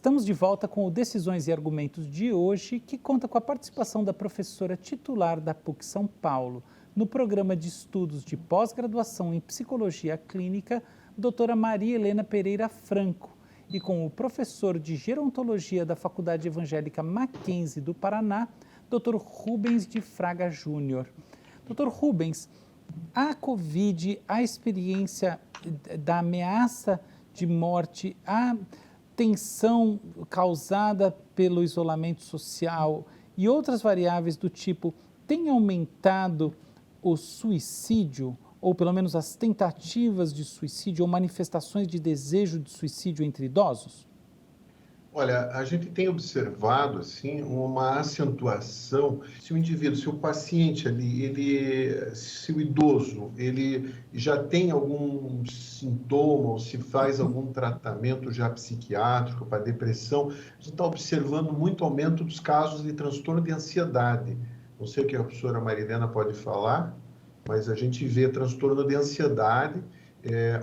Estamos de volta com o Decisões e Argumentos de hoje, que conta com a participação da professora titular da PUC São Paulo, no programa de estudos de pós-graduação em Psicologia Clínica, doutora Maria Helena Pereira Franco, e com o professor de Gerontologia da Faculdade Evangélica Mackenzie do Paraná, doutor Rubens de Fraga Júnior. Doutor Rubens, a Covid, a experiência da ameaça de morte, a tensão causada pelo isolamento social e outras variáveis do tipo, tem aumentado o suicídio, ou pelo menos as tentativas de suicídio ou manifestações de desejo de suicídio entre idosos? Olha, a gente tem observado, assim, uma acentuação. Se o indivíduo, se o paciente ali, se o idoso, ele já tem algum sintoma ou se faz algum tratamento já psiquiátrico para depressão, a gente está observando muito aumento dos casos de transtorno de ansiedade. Não sei o que a professora Marilena pode falar, mas a gente vê transtorno de ansiedade,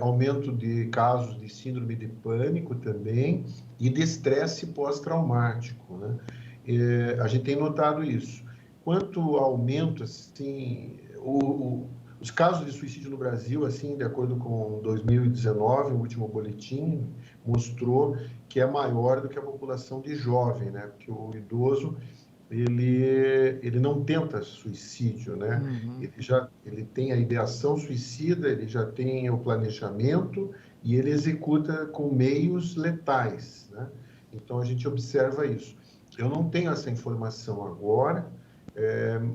aumento de casos de síndrome de pânico também e de estresse pós-traumático, né? A gente tem notado isso. Quanto ao aumento, assim, os casos de suicídio no Brasil, assim, de acordo com 2019, o último boletim mostrou que é maior do que a população de jovem, né? Porque o idoso ele não tenta suicídio, né? Uhum. Ele tem a ideação suicida, ele já tem o planejamento e ele executa com meios letais, né? Então a gente observa isso. Eu não tenho essa informação agora,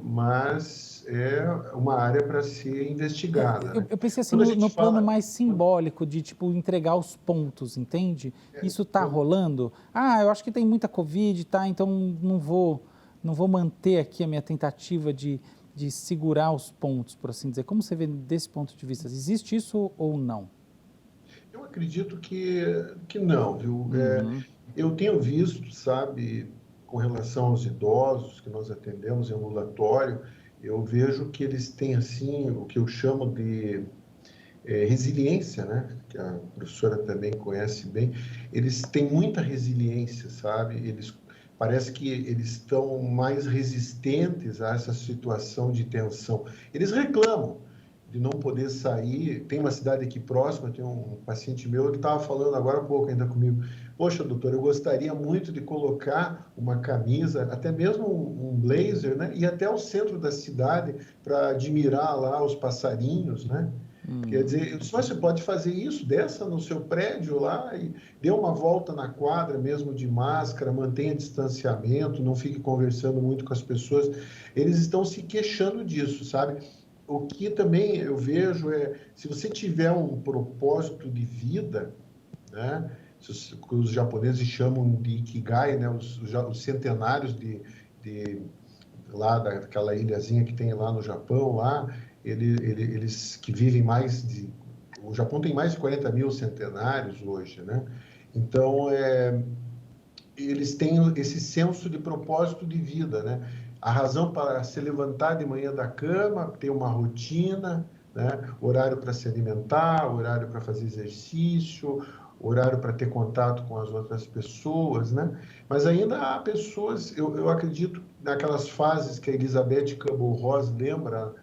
mas é uma área para ser investigada, né? Eu pensei assim Quando a no gente plano fala, mais simbólico, de tipo entregar os pontos, entende? Isso está rolando? Ah, eu acho que tem muita Covid, tá? Então não vou manter aqui a minha tentativa de segurar os pontos, por assim dizer. Como você vê desse ponto de vista? Existe isso ou não? eu acredito que não, viu? Uhum. Eu tenho visto, sabe, com relação aos idosos que nós atendemos em ambulatório, eu vejo que eles têm, assim, o que eu chamo de resiliência, né? Que a professora também conhece bem. Eles têm muita resiliência, sabe? Parece que eles estão mais resistentes a essa situação de tensão. Eles reclamam de não poder sair. Tem uma cidade aqui próxima, tem um paciente meu, ele estava falando agora há pouco ainda comigo. Poxa, doutor, eu gostaria muito de colocar uma camisa, até mesmo um blazer, né? E até o centro da cidade para admirar lá os passarinhos, né? Quer Uhum. dizer, só você pode fazer isso, desça no seu prédio lá e dê uma volta na quadra, mesmo de máscara, mantenha distanciamento, não fique conversando muito com as pessoas. Eles estão se queixando disso, sabe? O que também eu vejo se você tiver um propósito de vida, né? Que os japoneses chamam de Ikigai, né? Os centenários de lá daquela ilhazinha que tem lá no Japão, lá, eles que vivem mais de... O Japão tem mais de 40 mil centenários hoje, né? Então, eles têm esse senso de propósito de vida, né? A razão para se levantar de manhã da cama, ter uma rotina, né? Horário para se alimentar, horário para fazer exercício, horário para ter contato com as outras pessoas, né? Mas ainda há pessoas, eu acredito, naquelas fases que a Elizabeth Kubler-Ross lembra,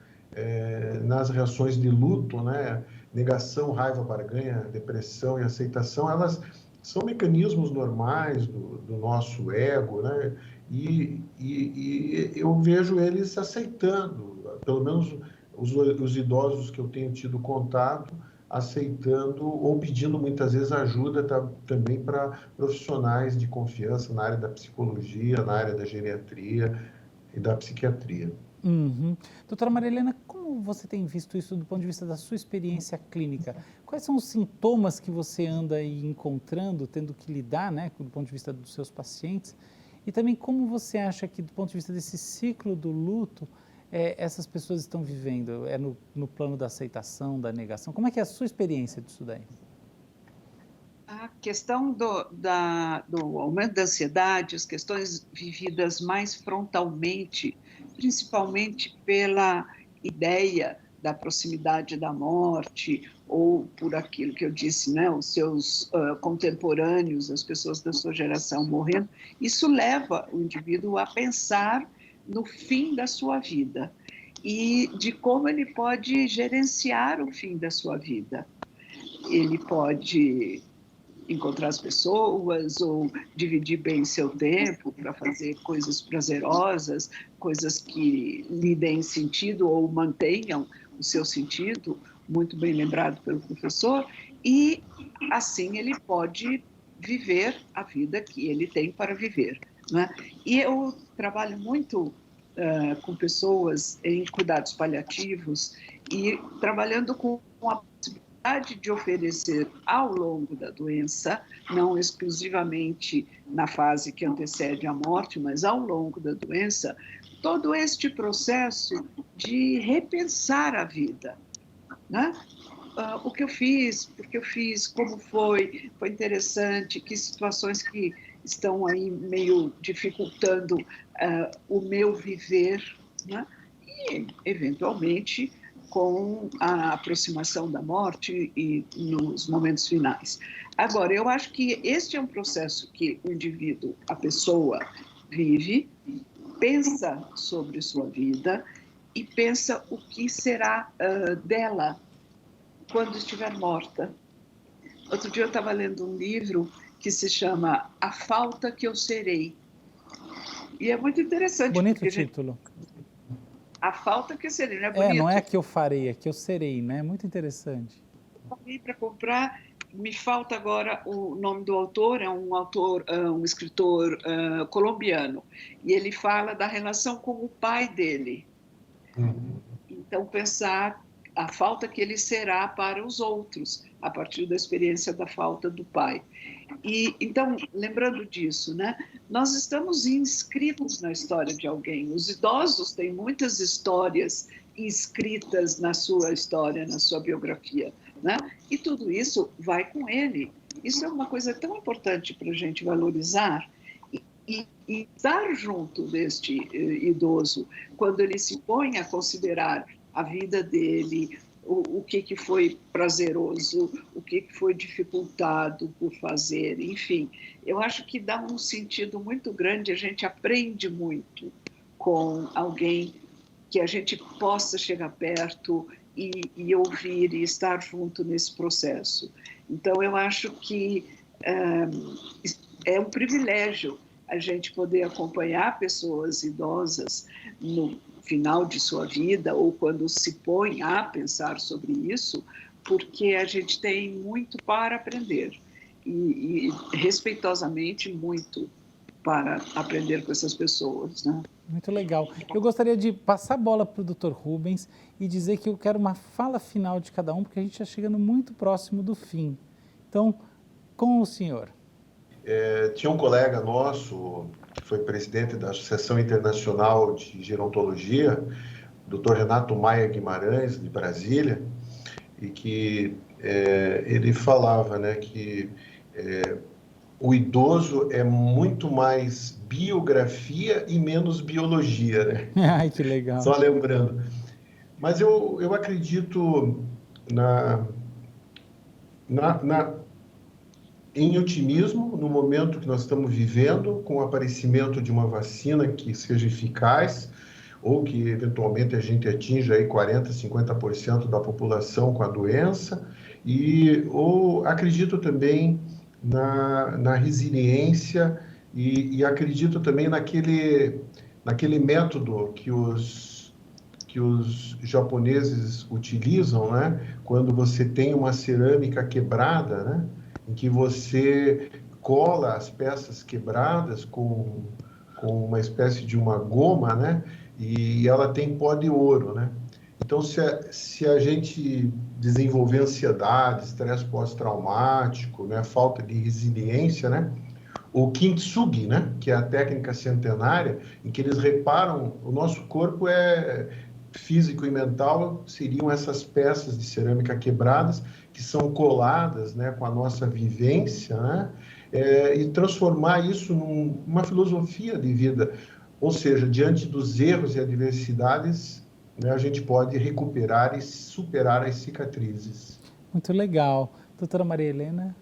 nas reações de luto, né? Negação, raiva, barganha, depressão e aceitação, elas são mecanismos normais do nosso ego, né? E eu vejo eles aceitando, pelo menos os idosos que eu tenho tido contato, aceitando ou pedindo muitas vezes ajuda também para profissionais de confiança na área da psicologia, na área da geriatria e da psiquiatria. Uhum. Doutora Maria Helena, como você tem visto isso do ponto de vista da sua experiência clínica? Quais são os sintomas que você anda aí encontrando, tendo que lidar, né, do ponto de vista dos seus pacientes? E também como você acha que, do ponto de vista desse ciclo do luto, essas pessoas estão vivendo? É no plano da aceitação, da negação? Como é que é a sua experiência disso daí? A questão do aumento da ansiedade, as questões vividas mais frontalmente, principalmente pela ideia da proximidade da morte, ou por aquilo que eu disse, né, os seus contemporâneos, as pessoas da sua geração morrendo, isso leva o indivíduo a pensar no fim da sua vida e de como ele pode gerenciar o fim da sua vida. Ele pode encontrar as pessoas ou dividir bem seu tempo para fazer coisas prazerosas, coisas que lhe deem sentido ou mantenham o seu sentido, muito bem lembrado pelo professor, e assim ele pode viver a vida que ele tem para viver, né? E eu trabalho muito com pessoas em cuidados paliativos e trabalhando com a possibilidade de oferecer ao longo da doença, não exclusivamente na fase que antecede a morte, mas ao longo da doença, todo este processo de repensar a vida, né? O que eu fiz, porque eu fiz, como foi interessante, que situações que estão aí meio dificultando o meu viver, né? E, eventualmente, com a aproximação da morte e nos momentos finais. Agora, eu acho que este é um processo que o indivíduo, a pessoa, vive, pensa sobre sua vida e pensa o que será dela quando estiver morta. Outro dia eu estava lendo um livro que se chama A Falta que Eu Serei. E é muito interessante. Bonito título. A falta que eu serei, não é bonito? Não é que eu farei, é que eu serei, né? Muito interessante. Para comprar, me falta agora o nome do autor, é um escritor colombiano, e ele fala da relação com o pai dele. Então, pensar a falta que ele será para os outros, a partir da experiência da falta do pai. E, então, lembrando disso, né, nós estamos inscritos na história de alguém. Os idosos têm muitas histórias inscritas na sua história, na sua biografia, né? E tudo isso vai com ele. Isso é uma coisa tão importante para a gente valorizar e estar junto deste idoso, quando ele se põe a considerar a vida dele, o que foi prazeroso, o que foi dificultado por fazer, enfim. Eu acho que dá um sentido muito grande, a gente aprende muito com alguém que a gente possa chegar perto e ouvir e estar junto nesse processo. Então, eu acho que é um privilégio a gente poder acompanhar pessoas idosas no final de sua vida ou quando se põe a pensar sobre isso, porque a gente tem muito para aprender e respeitosamente muito para aprender com essas pessoas, né? Muito legal. Eu gostaria de passar a bola para o Dr. Rubens e dizer que eu quero uma fala final de cada um, porque a gente está chegando muito próximo do fim. Então, com o senhor. Tinha um colega nosso, que foi presidente da Associação Internacional de Gerontologia, Dr. Renato Maia Guimarães, de Brasília, e que ele falava, né, que o idoso é muito mais biografia e menos biologia, né? Ai, que legal. Só lembrando. Mas eu acredito em otimismo no momento que nós estamos vivendo, com o aparecimento de uma vacina que seja eficaz, ou que eventualmente a gente atinja aí 40%, 50% da população com a doença, ou acredito também na resiliência e acredito também naquele método que os japoneses utilizam, né? Quando você tem uma cerâmica quebrada, né? Em que você cola as peças quebradas com uma espécie de uma goma, né? E ela tem pó de ouro, né? Então, se a gente desenvolver ansiedade, estresse pós-traumático, né? Falta de resiliência, né? O kintsugi, né? Que é a técnica centenária, em que eles reparam, o nosso corpo físico e mental seriam essas peças de cerâmica quebradas que são coladas, né, com a nossa vivência, né, e transformar isso numa filosofia de vida, ou seja, diante dos erros e adversidades, né, a gente pode recuperar e superar as cicatrizes. Muito legal. Doutora Maria Helena?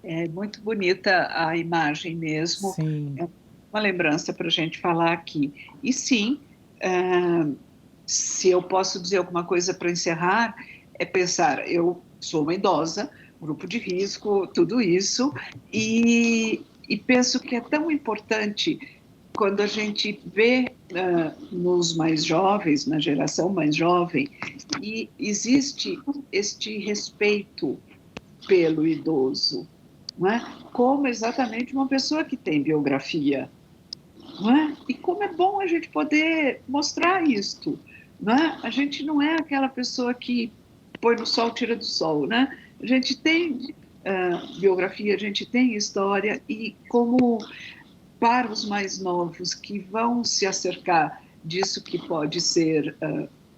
É muito bonita a imagem mesmo. Sim. É uma lembrança para a gente falar aqui. E sim, se eu posso dizer alguma coisa para encerrar, é pensar, eu sou uma idosa, grupo de risco, tudo isso, e penso que é tão importante quando a gente vê nos mais jovens, na geração mais jovem, e existe este respeito pelo idoso, não é? Como exatamente uma pessoa que tem biografia, não é? E como é bom a gente poder mostrar isto, não é? A gente não é aquela pessoa que põe no sol, tira do sol, né? A gente tem biografia, a gente tem história, e como para os mais novos que vão se acercar disso que pode ser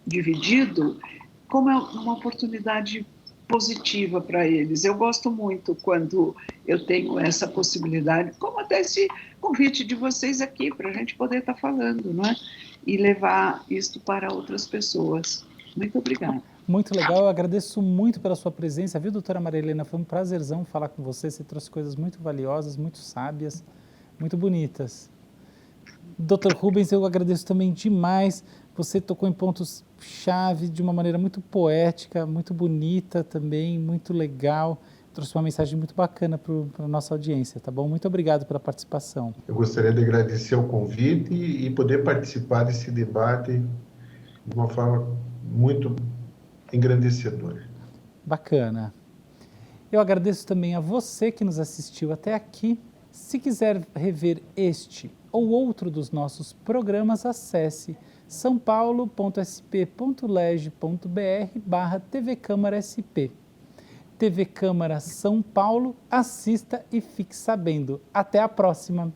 dividido, como é uma oportunidade positiva para eles. Eu gosto muito quando eu tenho essa possibilidade, como até esse convite de vocês aqui, para a gente poder estar falando, não é? E levar isto para outras pessoas. Muito obrigada. Muito legal, eu agradeço muito pela sua presença, viu, doutora Maria Helena? Foi um prazerzão falar com você, você trouxe coisas muito valiosas, muito sábias, muito bonitas. Dr. Rubens, eu agradeço também demais, você tocou em pontos-chave de uma maneira muito poética, muito bonita também, muito legal, trouxe uma mensagem muito bacana para a nossa audiência, tá bom? Muito obrigado pela participação. Eu gostaria de agradecer o convite e poder participar desse debate de uma forma muito engrandecedora. Bacana. Eu agradeço também a você que nos assistiu até aqui. Se quiser rever este ou outro dos nossos programas, acesse saopaulo.sp.leg.br/TV Câmara SP. TV Câmara São Paulo, assista e fique sabendo. Até a próxima!